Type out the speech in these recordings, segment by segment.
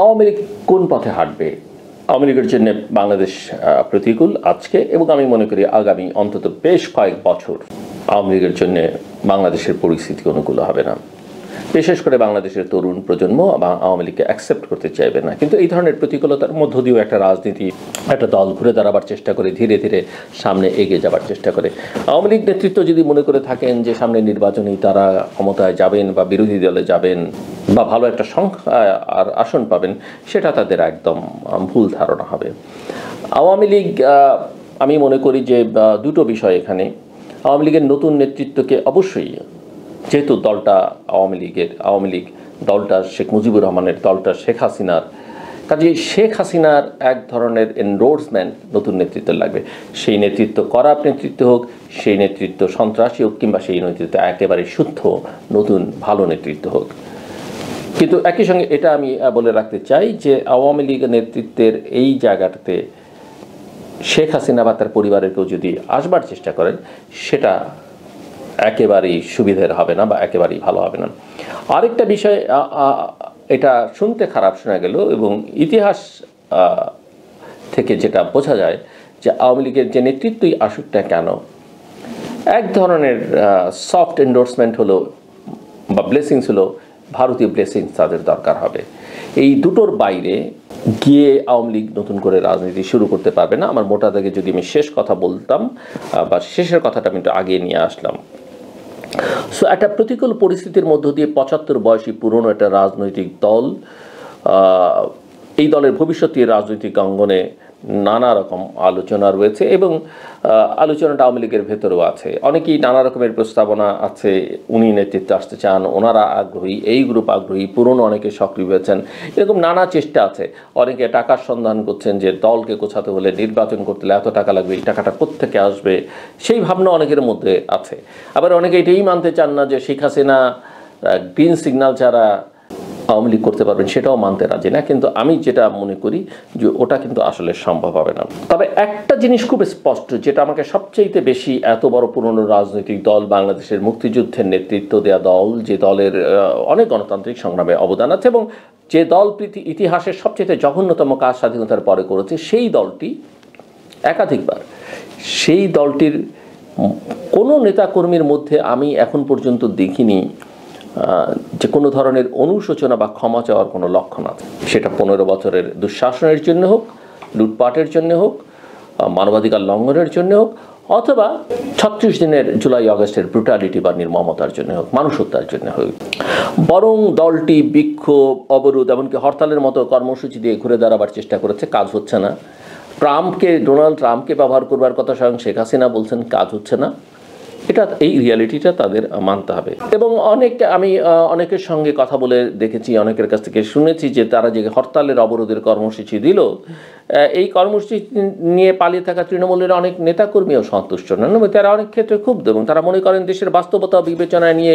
আওয়ামী লীগ কোন পথে হাঁটবে? আওয়ামী লীগের জন্য বাংলাদেশ প্রতিকূল আজকে, এবং আমি মনে করি আগামী অন্তত বেশ কয়েক বছর আওয়ামী লীগের জন্য বাংলাদেশের পরিস্থিতি অনুকূল হবে না। বিশেষ করে বাংলাদেশের তরুণ প্রজন্ম আওয়ামী লীগকে অ্যাকসেপ্ট করতে চাইবে না। কিন্তু এই ধরনের প্রতিকূলতার মধ্য দিয়েও একটা রাজনীতি, একটা দল ঘুরে দাঁড়াবার চেষ্টা করে, ধীরে ধীরে সামনে এগিয়ে যাবার চেষ্টা করে। আওয়ামী লীগ নেতৃত্ব যদি মনে করে থাকেন যে সামনে নির্বাচনেই তারা ক্ষমতায় যাবেন বা বিরোধী দলে যাবেন বা ভালো একটা সংখ্যা আর আসন পাবেন, সেটা তাদের একদম ভুল ধারণা হবে। আওয়ামী লীগ, আমি মনে করি যে দুটো বিষয় এখানে। আওয়ামী লীগের নতুন নেতৃত্বকে অবশ্যই, যেহেতু দলটা আওয়ামী লীগ দলটা শেখ মুজিবুর রহমানের, দলটা শেখ হাসিনার, কাজে শেখ হাসিনার এক ধরনের এনডোর্সমেন্ট নতুন নেতৃত্ব লাগবে। সেই নেতৃত্ব করাপ নেতৃত্ব হোক, সেই নেতৃত্ব সন্ত্রাসী হোক, কিংবা সেই নেতৃত্ব একেবারে শুদ্ধ নতুন ভালো নেতৃত্ব হোক। কিন্তু একই সঙ্গে এটা আমি বলে রাখতে চাই যে আওয়ামী লীগের নেতৃত্বের এই জায়গাটাতে শেখ হাসিনা বা তার পরিবারের কেউ যদি আসবার চেষ্টা করেন, সেটা একেবারেই সুবিধের হবে না বা একেবারেই ভালো হবে না। আরেকটা বিষয়, এটা শুনতে খারাপ শোনা গেল এবং ইতিহাস থেকে যেটা বোঝা যায় যে আওয়ামী লীগের যে নেতৃত্বই আসুক না কেন, এক ধরনের সফট এন্ডোর্সমেন্ট হলো বা ব্লেসিংস হলো, ভারতীয় ব্লেসিংস তাদের দরকার হবে। এই দুটোর বাইরে গিয়ে আওয়ামী লীগ নতুন করে রাজনীতি শুরু করতে পারবে না। আমার মোটা দাগে যদি আমি শেষ কথা বলতাম, বা শেষের কথাটা আমি একটু আগে নিয়ে আসলাম। সো একটা প্রতিকূল পরিস্থিতির মধ্য দিয়ে ৭৫ বয়সী পুরনো একটা রাজনৈতিক দল, এই দলের ভবিষ্যতের রাজনৈতিক অঙ্গনে নানা রকম আলোচনা রয়েছে এবং আলোচনাটা আওয়ামী লীগের ভেতরেও আছে। অনেকেই নানা রকমের প্রস্তাবনা আছে, উনি নেতৃত্বে আসতে চান, ওনারা আগ্রহী, এই গ্রুপ আগ্রহী, পুরনো অনেকে সক্রিয় হয়েছেন, এরকম নানা চেষ্টা আছে। অনেকে টাকার সন্ধান করছেন যে দলকে গোছাতে হলে, নির্বাচন করতে হলে এত টাকা লাগবে, এই টাকাটা কোত্থেকে আসবে, সেই ভাবনা অনেকের মধ্যে আছে। আবার অনেকে এটাই মানতে চান না যে শেখ হাসিনা গ্রিন সিগন্যাল ছাড়া আওয়ামী লীগ করতে পারবেন, সেটাও মানতে রাজি না। কিন্তু আমি যেটা মনে করি যে ওটা কিন্তু আসলে সম্ভব হবে না। তবে একটা জিনিস খুব স্পষ্ট, যেটা আমাকে সবচেয়ে বেশি, এত বড় পুরনো রাজনৈতিক দল, বাংলাদেশের মুক্তিযুদ্ধের নেতৃত্ব দেওয়া দল, যে দলের অনেক গণতান্ত্রিক সংগ্রামে অবদান আছে এবং যে দল ইতিহাসের সবচেয়ে জঘন্যতম কাজ স্বাধীনতার পরে করেছে, সেই দলটি একাধিকবার, সেই দলটির কোনো নেতাকর্মীর মধ্যে আমি এখন পর্যন্ত দেখিনি যে কোনো ধরনের অনুশোচনা বা ক্ষমা চাওয়ার কোনো লক্ষণ আছে। সেটা ১৫ বছরের দুঃশাসনের জন্য হোক, লুটপাটের জন্য হোক, মানবাধিকার লঙ্ঘনের জন্য হোক, অথবা ৩৬ দিনের জুলাই আগস্টের ব্রুটালিটি বা নির্মমতার জন্য হোক, মানুষ হত্যার জন্য হোক। বরং দলটি বিক্ষোভ, অবরোধ, এমনকি হরতালের মতো কর্মসূচি দিয়ে ঘুরে দাঁড়াবার চেষ্টা করেছে, কাজ হচ্ছে না। ডোনাল্ড ট্রাম্পকে ব্যবহার করবার কথা স্বয়ং শেখ হাসিনা বলছেন, কাজ হচ্ছে না। এই রিয়ালিটিটা তাদের মানতে হবে। এবং আমি অনেকের সঙ্গে কথা বলে দেখেছি, অনেকের কাছ থেকে শুনেছি যে তারা যে হরতালের অবরোধের কর্মসূচি দিল, এই কর্মসূচি নিয়ে পালিয়ে থাকা তৃণমূলের অনেক নেতাকর্মীও সন্তুষ্ট নন এবং তারা অনেক ক্ষেত্রে ক্ষুব্ধ এবং তারা মনে করেন দেশের বাস্তবতা বিবেচনায় নিয়ে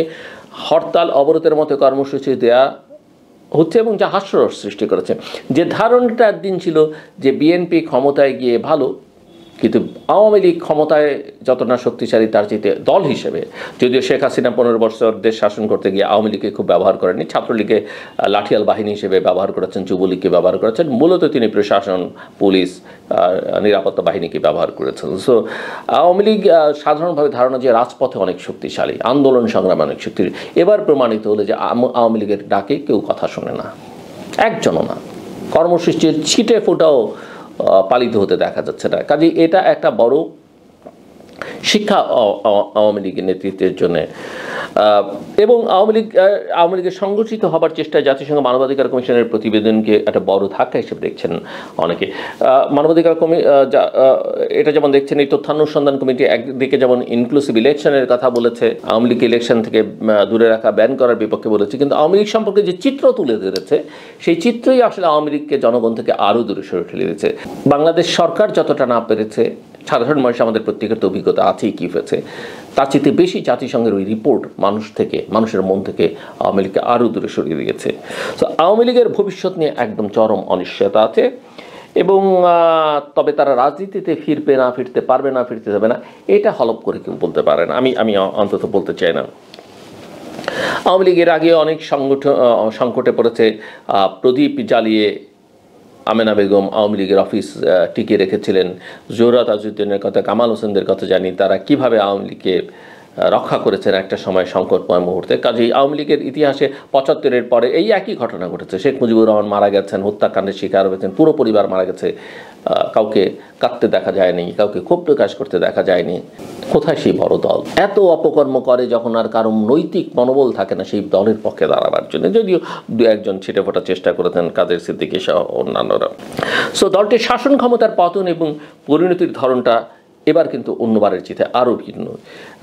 হরতাল অবরোধের মতো কর্মসূচি দেয়া হচ্ছে এবং যা হাস্যরস সৃষ্টি করেছে। যে ধারণাটা একদিন ছিল যে বিএনপি ক্ষমতায় গিয়ে ভালো, কিন্তু আওয়ামী লীগ ক্ষমতায় যত না শক্তিশালী তার চাইতে দল হিসেবে, যদিও শেখ হাসিনা ১৫ বছর দেশ শাসন করতে গিয়ে আওয়ামী লীগকে খুব ব্যবহার করেননি, ছাত্রলীগকে লাঠিয়াল বাহিনী হিসেবে ব্যবহার করেছেন, যুবলীগকে ব্যবহার করেছেন, মূলত তিনি প্রশাসন, পুলিশ, নিরাপত্তা বাহিনীকে ব্যবহার করেছেন। সো আওয়ামী লীগ সাধারণভাবে ধারণা যে রাজপথে অনেক শক্তিশালী, আন্দোলন সংগ্রামে অনেক শক্তিশালী। এবার প্রমাণিত হলো যে আওয়ামী লীগের ডাকে কেউ কথা শোনে না, একজনও না, কর্মসূচির ছিটে ফোটাও পালিত হতে দেখা যাচ্ছে না। কাজেই এটা একটা বড় শিক্ষা আওয়ামী লীগের নেতৃত্বের জন্য। এবং আওয়ামী লীগের সংগঠিত হবার চেষ্টায় জাতিসংঘ মানবাধিকার কমিশনের প্রতিবেদনকে একটা বড় ধাক্কা হিসেবে দেখছেন অনেকে। মানবাধিকার এটা যেমন দেখছেন, এই তথ্যানুসন্ধান কমিটি একদিকে যেমন ইনক্লুসিভ ইলেকশনের কথা বলেছে, আওয়ামী লীগকে ইলেকশন থেকে দূরে রাখা, ব্যান করার বিপক্ষে বলেছে, কিন্তু আওয়ামী লীগ সম্পর্কে যে চিত্র তুলে ধরেছে, সেই চিত্রই আসলে আওয়ামী লীগকে জনগণ থেকে আরও দূরে সরে ঠেলে দিয়েছে। বাংলাদেশ সরকার যতটা না পেরেছে, সাধারণ মানুষ, আমাদের প্রত্যেকের তো অভিজ্ঞতা আছেই কী হয়েছে, তার চেয়ে বেশি জাতিসংঘের ওই রিপোর্ট মানুষের মন থেকে আওয়ামী লীগকে আরও দূরে সরিয়ে দিয়েছে। তো আওয়ামী লীগের ভবিষ্যৎ নিয়ে একদম চরম অনিশ্চয়তা আছে এবং তবে তারা রাজনীতিতে ফিরবে না, ফিরতে পারবে না, ফিরতে যাবে না, এটা হলপ করে কেউ বলতে পারে না। আমি অন্তত বলতে চাই না। আওয়ামী লীগের আগে অনেক সংকটে পড়েছে। প্রদীপ জ্বালিয়ে আমেনা বেগম আওয়ামী লীগের অফিস টিকিয়ে রেখেছিলেন। জোহরা তাজউদ্দিনের কথা, কামাল হোসেনদের কথা জানি, তারা কিভাবে আওয়ামী লীগকে রক্ষা করেছেন একটা সময় সংকটময় মুহূর্তে। কাজেই আওয়ামী লীগের ইতিহাসে ৭৫-এর পরে এই একই ঘটনা ঘটেছে। শেখ মুজিবুর রহমান মারা গেছেন, হত্যাকাণ্ডের শিকার হয়েছেন, পুরো পরিবার মারা গেছে, কাউকে কাঁদতে দেখা যায়নি, কাউকে ক্ষোভ প্রকাশ করতে দেখা যায়নি। কোথায় সেই বড় দল? এত অপকর্ম করে যখন আর কারো নৈতিক মনোবল থাকে না সেই দলের পক্ষে দাঁড়াবার জন্য, যদিও দু একজন ছিটে ফোটা চেষ্টা করেছেন, কাদের সিদ্দিকী সহ অন্যান্যরা। সো দলটির শাসন ক্ষমতার পতন এবং পরিণতির ধরনটা এবার কিন্তু অন্যবারের চেয়ে আরও ভিন্ন।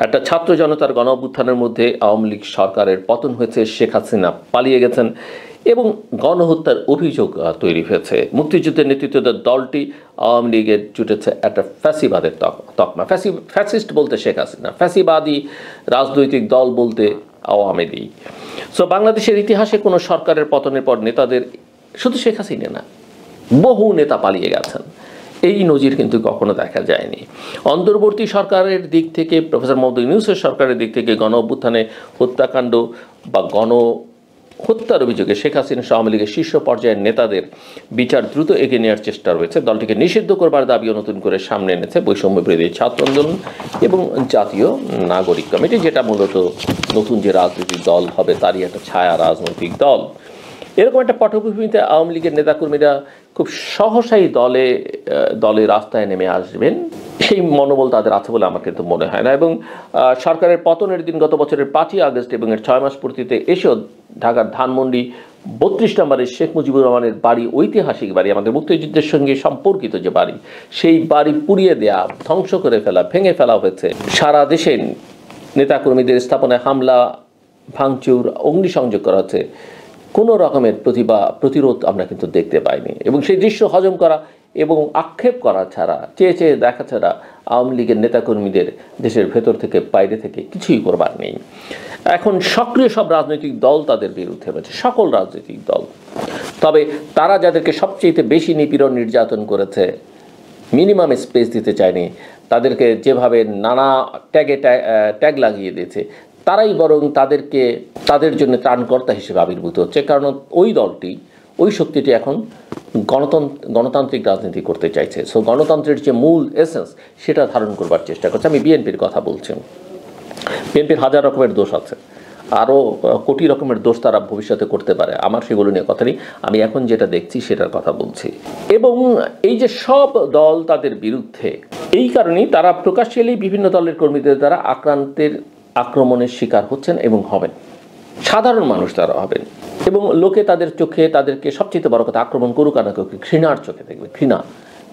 একটা ছাত্র জনতার গণ অভ্যুত্থানের মধ্যে আওয়ামী লীগ সরকারের পতন হয়েছে, শেখ হাসিনা পালিয়ে গেছেন এবং গণহত্যার অভিযোগ তৈরি হয়েছে। মুক্তিযুদ্ধের নেতৃত্ব দলটি আওয়ামী লীগের জুটেছে একটা ফ্যাসিবাদের তকমা। ফ্যাসিস্ট বলতে শেখ হাসিনা, ফ্যাসিবাদী রাজনৈতিক দল বলতে আওয়ামী লীগ। সো বাংলাদেশের ইতিহাসে কোনো সরকারের পতনের পর নেতাদের, শুধু শেখ হাসিনা না, বহু নেতা পালিয়ে গেছেন, এই নজির কিন্তু কখনো দেখা যায়নি। অন্তর্বর্তী সরকারের দিক থেকে, প্রফেসর মোহাম্মদ ইউনূসের সরকারের দিক থেকে গণ অভ্যুত্থানে হত্যাকাণ্ড বা হত্যার অভিযোগে শেখ হাসিনা আওয়ামী লীগের শীর্ষ পর্যায়ের নেতাদের বিচার দ্রুত এগিয়ে নেওয়ার চেষ্টা রয়েছে। দলটিকে নিষিদ্ধ করবার দাবিও নতুন করে সামনে এনেছে বৈষম্য বিরোধী ছাত্র আন্দোলন এবং জাতীয় নাগরিক কমিটি, যেটা মূলত নতুন যে রাজনৈতিক দল হবে তারই একটা ছায়া রাজনৈতিক দল। এরকম একটা পটভূমিতে আওয়ামী লীগের নেতাকর্মীরা খুব সহসাই দলে রাস্তায় নেমে আসবেন সেই মনোবল তাদের আছে বলে আমার কিন্তু মনে হয় না। এবং সরকারের পতনের দিন গত বছরের 5ই আগস্ট এবং এর 6 মাস পূর্তিতে এসেও ঢাকার ধানমন্ডি 32 নম্বরের শেখ মুজিবুর রহমানের বাড়ি, ঐতিহাসিক বাড়ি, আমাদের মুক্তিযুদ্ধের সঙ্গে সম্পর্কিত যে বাড়ি, সেই বাড়ি পুড়িয়ে দেয়া, ধ্বংস করে ফেলা, ভেঙে ফেলা হয়েছে। সারা দেশে নেতাকর্মীদের স্থাপনায় হামলা, ভাঙচুর, অগ্নিসংযোগ করা হচ্ছে। কোনো রকমের প্রতিরোধ আমরা কিন্তু দেখতে পাইনি। এবং সেই দৃশ্য হজম করা এবং আক্ষেপ করা ছাড়া, চেয়ে চেয়ে দেখা ছাড়া আওয়ামী লীগের নেতাকর্মীদের দেশের ভেতর থেকে বাইরে থেকে কিছুই করবার নেই। এখন সক্রিয় সব রাজনৈতিক দল তাদের বিরুদ্ধে রয়েছে, সকল রাজনৈতিক দল। তবে তারা যাদেরকে সবচেয়ে বেশি নিপীড়ন নির্যাতন করেছে, মিনিমাম স্পেস দিতে চায়নি, তাদেরকে যেভাবে নানা ট্যাগ লাগিয়ে দিয়েছে, তারাই বরং তাদের জন্য ত্রাণকর্তা হিসেবে আবির্ভূত হচ্ছে। কারণ ওই দলটি, ওই শক্তিটি এখন গণতান্ত্রিক রাজনীতি করতে চাইছে। সো গণতন্ত্রের যে মূল এসেন্স সেটা ধারণ করবার চেষ্টা করছে। আমি বিএনপির কথা বলছি। বিএনপির হাজার রকমের দোষ আছে, আরও কোটি রকমের দোষ তারা ভবিষ্যতে করতে পারে, আমার সেগুলো নিয়ে কথা নেই। আমি এখন যেটা দেখছি সেটার কথা বলছি। এবং এই যে সব দল তাদের বিরুদ্ধে, এই কারণেই তারা প্রকাশ্যে বিভিন্ন দলের কর্মীদের দ্বারা আক্রমণের শিকার হচ্ছেন এবং হবেন। সাধারণ মানুষ তারা হবেন এবং লোকে তাদের চোখে তাদেরকে সবচেয়ে বড় কথা আক্রমণ করুক আর না করুক, ঘৃণার চোখে দেখবে, ঘৃণা।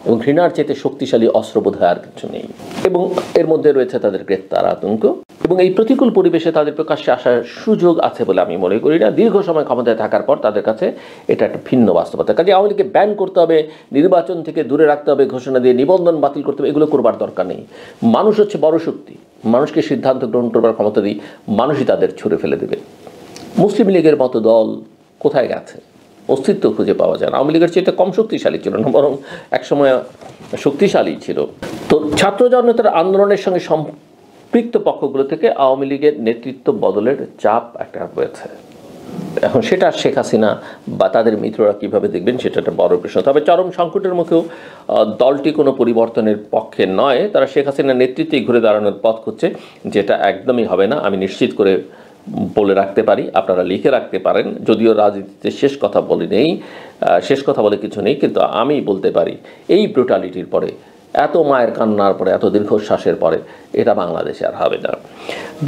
এবং ঘৃণার চেয়ে শক্তিশালী অস্ত্র বোধ হয় আর কিছু নেই। এবং এর মধ্যে রয়েছে তাদের গ্রেপ্তার আতঙ্ক। এবং এই প্রতিকূল পরিবেশে তাদের প্রকাশ্যে আসার সুযোগ আছে বলে আমি মনে করি না। দীর্ঘ সময় ক্ষমতায় থাকার পর তাদের কাছে এটা একটা ভিন্ন বাস্তবতা। কাজে আওয়ামী লীগকে ব্যান করতে হবে, নির্বাচন থেকে দূরে রাখতে হবে, ঘোষণা দিয়ে নিবন্ধন বাতিল করতে হবে, এগুলো করবার দরকার নেই। মানুষ হচ্ছে বড় শক্তি, মানুষকে সিদ্ধান্ত গ্রহণ করবার ক্ষমতা দিই, মানুষই তাদের ছুঁড়ে ফেলে দেবে। মুসলিম লীগের মতো দল কোথায় গেছে? অস্তিত্ব খুঁজে পাওয়া যায় না। আওয়ামী লীগের চেয়ে কম শক্তিশালী ছিল না, বরং একসময় শক্তিশালী ছিল। তো ছাত্র জনতার আন্দোলনের সঙ্গে সম্পৃক্ত পক্ষগুলো থেকে আওয়ামী লীগের নেতৃত্ব বদলের চাপ একটা রয়েছে। এখন সেটা শেখ হাসিনা বা তাদের মিত্ররা কীভাবে দেখবেন সেটা একটা বড় প্রশ্ন। তবে চরম সংকটের মুখেও দলটি কোনো পরিবর্তনের পক্ষে নয়। তারা শেখ হাসিনার নেতৃত্বেই ঘুরে দাঁড়ানোর পথ খুঁজছে, যেটা একদমই হবে না, আমি নিশ্চিত করে বলে রাখতে পারি। আপনারা লিখে রাখতে পারেন। যদিও রাজনীতিতে শেষ কথা বলে কিছু নেই, কিন্তু আমি বলতে পারি এই ব্রুটালিটির পরে, এত মায়ের কান্নার পরে, এত দীর্ঘশ্বাসের পরে এটা বাংলাদেশে আর হবে না।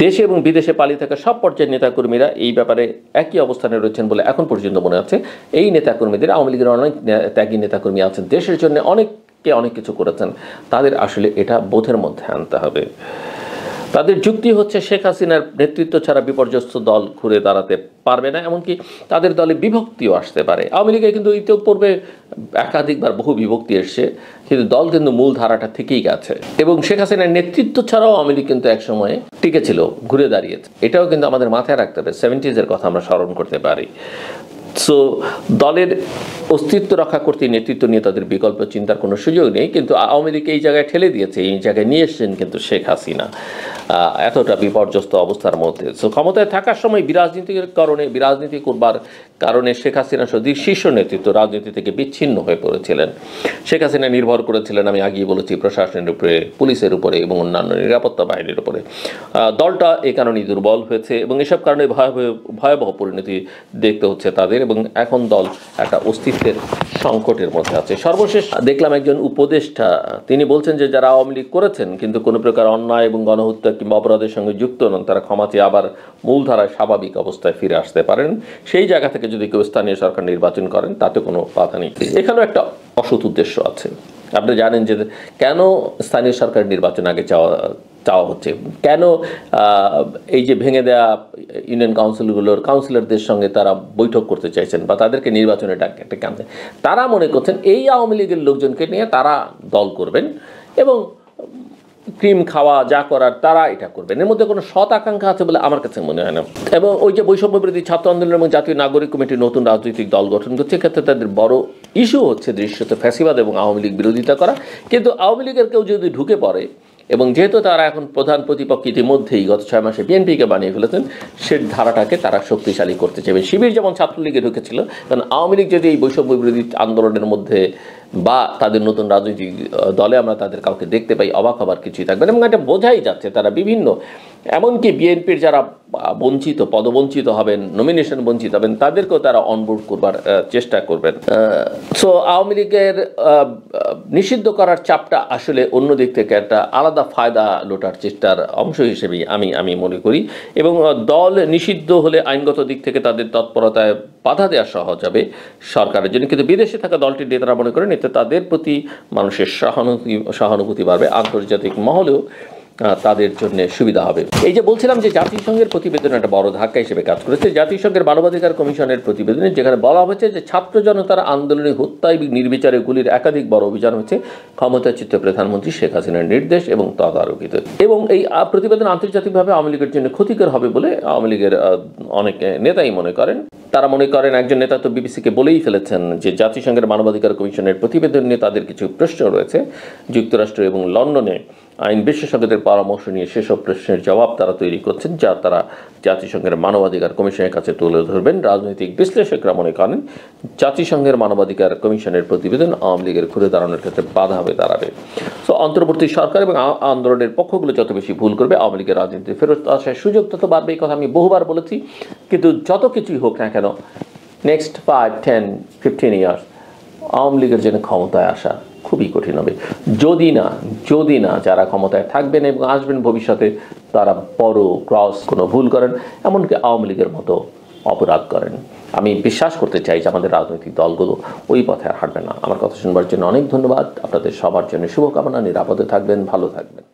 দেশে এবং বিদেশে পালিয়ে থাকা সব পর্যায়ের নেতাকর্মীরা এই ব্যাপারে একই অবস্থানে রয়েছেন বলে এখন পর্যন্ত মনে হচ্ছে। এই নেতাকর্মীদের, আওয়ামী লীগের অনেক ত্যাগী নেতাকর্মী আছেন, দেশের জন্য অনেক কিছু করেছেন, তাদের আসলে এটা বোধের মধ্যে আনতে হবে। তাদের যুক্তি হচ্ছে শেখ হাসিনার নেতৃত্ব ছাড়া বিপর্যস্ত দল ঘুরে দাঁড়াতে পারবে না, এমনকি তাদের দলে বিভক্তিও আসতে পারে। আওয়ামী লীগে কিন্তু ইতিপূর্বে একাধিকবার বহু বিভক্তি এসছে, কিন্তু দল কিন্তু মূল ধারাটা থেকেই গেছে। এবং শেখ হাসিনার নেতৃত্ব ছাড়াও আওয়ামী লীগ কিন্তু একসময় টিকে ছিল, ঘুরে দাঁড়িয়েছে। এটাও কিন্তু আমাদের মাথায় রাখতে হবে। 70s কথা আমরা স্মরণ করতে পারি। সো দলের অস্তিত্ব রক্ষা করতে নেতৃত্ব নিয়ে তাদের বিকল্প চিন্তার কোনো সুযোগ নেই, কিন্তু আওয়ামী লীগ এই জায়গায় ঠেলে দিয়েছে, এই জায়গায় নিয়ে এসেছেন কিন্তু শেখ হাসিনা এতটা বিপর্যস্ত অবস্থার মধ্যে। সো ক্ষমতায় থাকার সময় বিরাজনীতি করবার কারণে শেখ হাসিনা সদীর শীর্ষ নেতৃত্ব রাজনীতি থেকে বিচ্ছিন্ন হয়ে পড়েছিলেন। শেখ হাসিনা নির্ভর করেছিলেন, আমি আগেই বলেছি, প্রশাসনের উপরে, পুলিশের উপরে এবং অন্যান্য নিরাপত্তা বাহিনীর উপরে। দলটা এই কারণেই দুর্বল হয়েছে এবং এসব কারণে ভয়াবহ পরিণতি দেখতে হচ্ছে তাদের, এবং এখন দল একটা অস্তিত্বের সংকটের মধ্যে আছে। সর্বশেষ দেখলাম একজন উপদেষ্টা, তিনি বলছেন যে যারা আওয়ামী লীগ করেছেন কিন্তু কোনো প্রকার অন্যায় এবং গণহত্যা কিংবা অপরাধের সঙ্গে যুক্ত নন, তারা ক্ষমা চেয়ে আবার মূলধারায় স্বাভাবিক অবস্থায় ফিরে আসতে পারেন। সেই জায়গা থেকে যদি কেউ স্থানীয় সরকার নির্বাচন করেন তাতে কোনো বাধা নেই। এখানেও একটা অসৎ উদ্দেশ্য আছে। আপনি জানেন যে কেন স্থানীয় সরকার নির্বাচন আগে চাওয়া হচ্ছে, কেন এই যে ভেঙে দেওয়া ইউনিয়ন কাউন্সিলগুলোর কাউন্সিলরদের সঙ্গে তারা বৈঠক করতে চাইছেন বা তাদেরকে নির্বাচনে ডাকতে কেন, তারা মনে করছেন এই আওয়ামী লীগের লোকজনকে নিয়ে তারা দল করবেন এবং ক্রিম খাওয়া যা করার তারা এটা করবেন। এর মধ্যে কোনো সৎ আকাঙ্ক্ষা আছে বলে আমার কাছে মনে হয় না। এবং ওই যে বৈষম্য বিরোধী ছাত্র আন্দোলন এবং জাতীয় নাগরিক কমিটির নতুন রাজনৈতিক দল গঠন করছে, এক্ষেত্রে তাদের বড় ইস্যু হচ্ছে দৃশ্যত ফ্যাসিবাদ এবং আওয়ামী লীগ বিরোধিতা করা। কিন্তু আওয়ামী লীগের কেউ যদি ঢুকে পড়ে, এবং যেহেতু তারা এখন প্রধান প্রতিপক্ষ ইতিমধ্যেই গত 6 মাসে বিএনপিকে বানিয়ে ফেলেছেন, সে ধারাটাকে তারা শক্তিশালী করতে চাইবে। শিবির যেমন ছাত্রলীগে ঢুকেছিল, কারণ আওয়ামী লীগ যদি এই বৈষম্য বিরোধী আন্দোলনের মধ্যে বা তাদের নতুন রাজনৈতিক দলে আমরা তাদের কাউকে দেখতে পাই, অবাক হবার কিছুই থাকবে না। এবং এটা বোঝাই যাচ্ছে তারা বিভিন্ন, এমনকি বিএনপির যারা পদবঞ্চিত হবেন, নমিনেশন বঞ্চিত হবেন, তাদেরকেও তারা অনবোর্ড করবার চেষ্টা করবেন। সো আওয়ামী লীগের নিষিদ্ধ করার চাপটা আসলে অন্য দিক থেকে একটা আলাদা ফায়দা লোটার চেষ্টার অংশ হিসেবেই আমি মনে করি। এবং দল নিষিদ্ধ হলে আইনগত দিক থেকে তাদের তৎপরতায় বাধা দেওয়া সহজ হবে সরকারের জন্য, কিন্তু বিদেশে থাকা দলটির নেতারা মনে করেন এতে তাদের প্রতি মানুষের সহানুভূতি বাড়বে, আন্তর্জাতিক মহলেও তাদের জন্য সুবিধা হবে। এই যে বলছিলাম যে জাতিসংঘের প্রতিবেদন একটা বড় ধাক্কা হিসেবে কাজ করেছে। জাতিসংঘের মানবাধিকার কমিশনের প্রতিবেদনে যেখানে বলা হয়েছে যে ছাত্র জনতার আন্দোলনে হত্যা এবং নির্বিচারে গুলির একাধিক বড় অভিযান হচ্ছে ক্ষমতাচ্যুত প্রধানমন্ত্রী শেখ হাসিনার নির্দেশ এবং তদারকিতে। এবং এই প্রতিবেদন আন্তর্জাতিকভাবে আওয়ামী লীগের জন্য ক্ষতিকর হবে বলে আওয়ামী লীগের অনেক নেতাই মনে করেন। তারা মনে করেন, একজন নেতা তো বিবিসিকে বলেই ফেলেছেন যে জাতিসংঘের মানবাধিকার কমিশনের প্রতিবেদন নিয়ে তাদের কিছু প্রশ্ন রয়েছে। যুক্তরাষ্ট্র এবং লন্ডনে আইন বিশেষজ্ঞদের পরামর্শ নিয়ে সেসব প্রশ্নের জবাব তারা তৈরি করছেন, যা তারা জাতিসংঘের মানবাধিকার কমিশনের কাছে তুলে ধরবেন। রাজনৈতিক বিশ্লেষকরা মনে করেন জাতিসংঘের মানবাধিকার কমিশনের প্রতিবেদন আওয়ামী লীগের ঘুরে দাঁড়ানোর ক্ষেত্রে বাধা হয়ে দাঁড়াবে। সো অন্তর্বর্তী সরকার এবং আন্দোলনের পক্ষগুলো যত বেশি ভুল করবে, আওয়ামী লীগের রাজনীতি ফেরত আসার সুযোগ তত বাড়বে। এই কথা আমি বহুবার বলেছি। কিন্তু যত কিছুই হোক না কেন, নেক্সট 5, 10, 15 ইয়ার্স আওয়ামী লীগের জন্য ক্ষমতায় আসা খুবই কঠিন হবে, যদি না যারা ক্ষমতায় থাকবেন এবং আসবেন ভবিষ্যতে তারা বড় কোনো ভুল করেন, এমনকি আওয়ামী লীগের মতো অপরাধ করেন। আমি বিশ্বাস করতে চাই যে আমাদের রাজনৈতিক দলগুলো ওই পথে আর হাঁটবে না। আমার কথা শুনবার জন্য অনেক ধন্যবাদ। আপনাদের সবার জন্য শুভকামনা। নিরাপদে থাকবেন, ভালো থাকবেন।